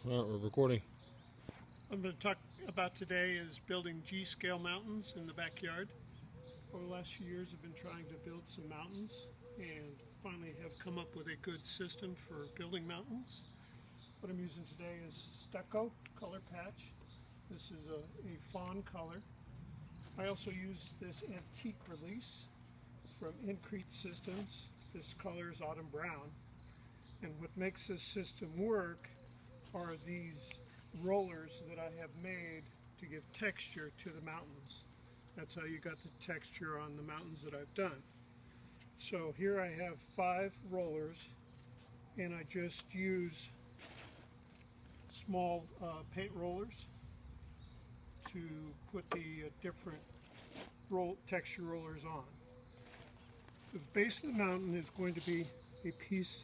All right, we're recording. I'm going to talk about today is building G-scale mountains in the backyard. Over the last few years I've been trying to build some mountains and finally have come up with a good system for building mountains. What I'm using today is stucco color patch. This is a fawn color. I also use this antique release from Increte Systems. This color is autumn brown. And what makes this system work are these rollers that I have made to give texture to the mountains. That's how you got the texture on the mountains that I've done. So here I have 5 rollers, and I just use small paint rollers to put the different texture rollers on. The base of the mountain is going to be a piece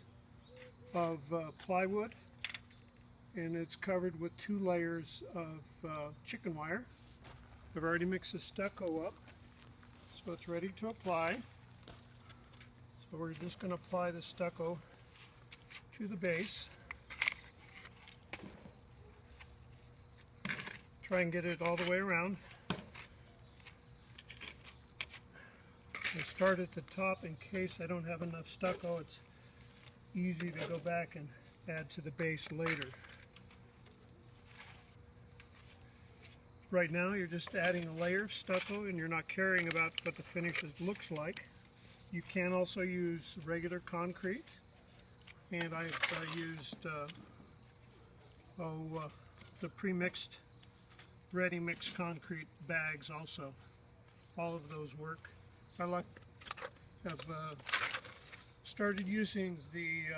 of plywood, and it's covered with 2 layers of chicken wire. I've already mixed the stucco up, so it's ready to apply. So we're just going to apply the stucco to the base. Try and get it all the way around. I start at the top in case I don't have enough stucco. It's easy to go back and add to the base later. Right now you're just adding a layer of stucco and you're not caring about what the finish looks like. You can also use regular concrete, and I've used the pre-mixed, ready mixed concrete bags also. All of those work. I've started using the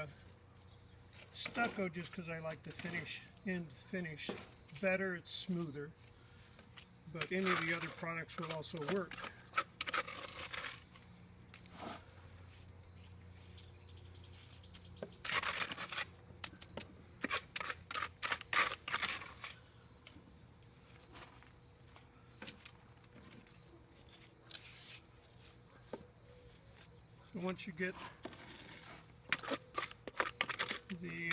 stucco just because I like the end finish better. It's smoother. But any of the other products will also work. So once you get the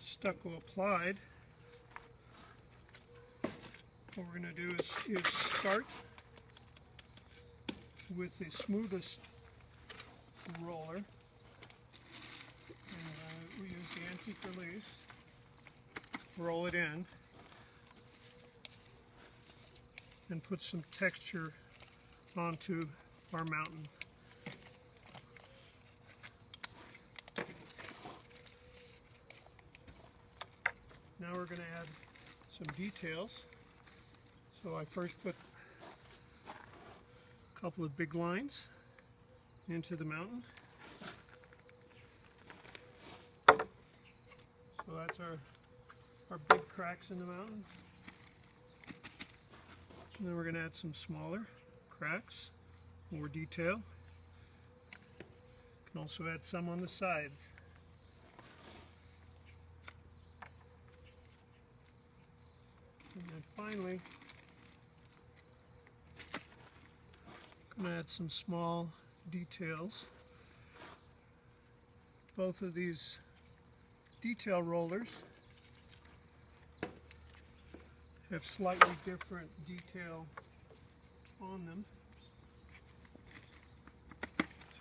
stucco applied, what we're going to do is start with the smoothest roller. And we use the antique release, roll it in, and put some texture onto our mountain. Now we're going to add some details. So I first put a couple of big lines into the mountain. So that's our big cracks in the mountain. And then we're going to add some smaller cracks, more detail. You can also add some on the sides. And then finally, I'm going to add some small details. Both of these detail rollers have slightly different detail on them,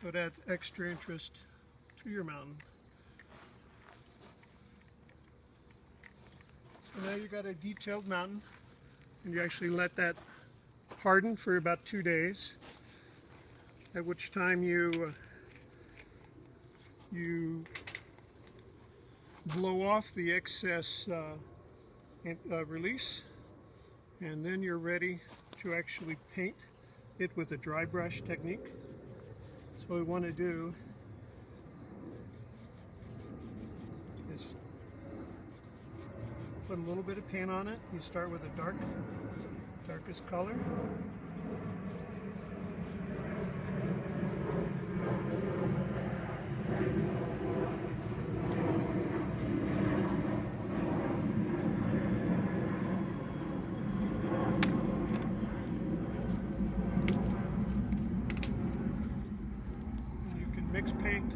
so it adds extra interest to your mountain. So now you've got a detailed mountain, and you actually let that harden for about 2 days, at which time you blow off the excess release, and then you're ready to actually paint it with a dry brush technique. So what we want to do is put a little bit of paint on it. You start with the darkest color. Mix paint,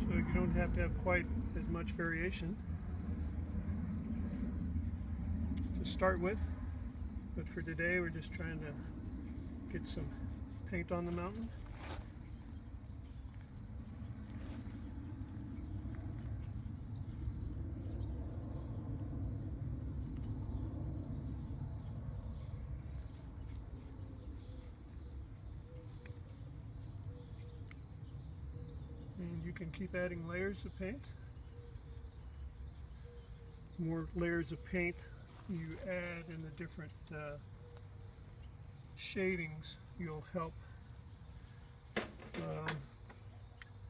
so you don't have to have quite as much variation. start with, but for today we're just trying to get some paint on the mountain. And you can keep adding layers of paint. The more layers of paint you add in the different shadings, you'll help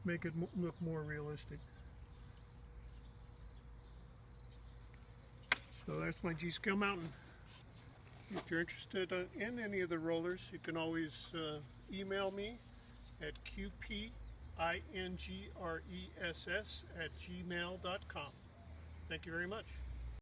make it look more realistic. So that's my G-Scale Mountain. If you're interested in any of the rollers, you can always email me at qpingress@gmail.com. Thank you very much.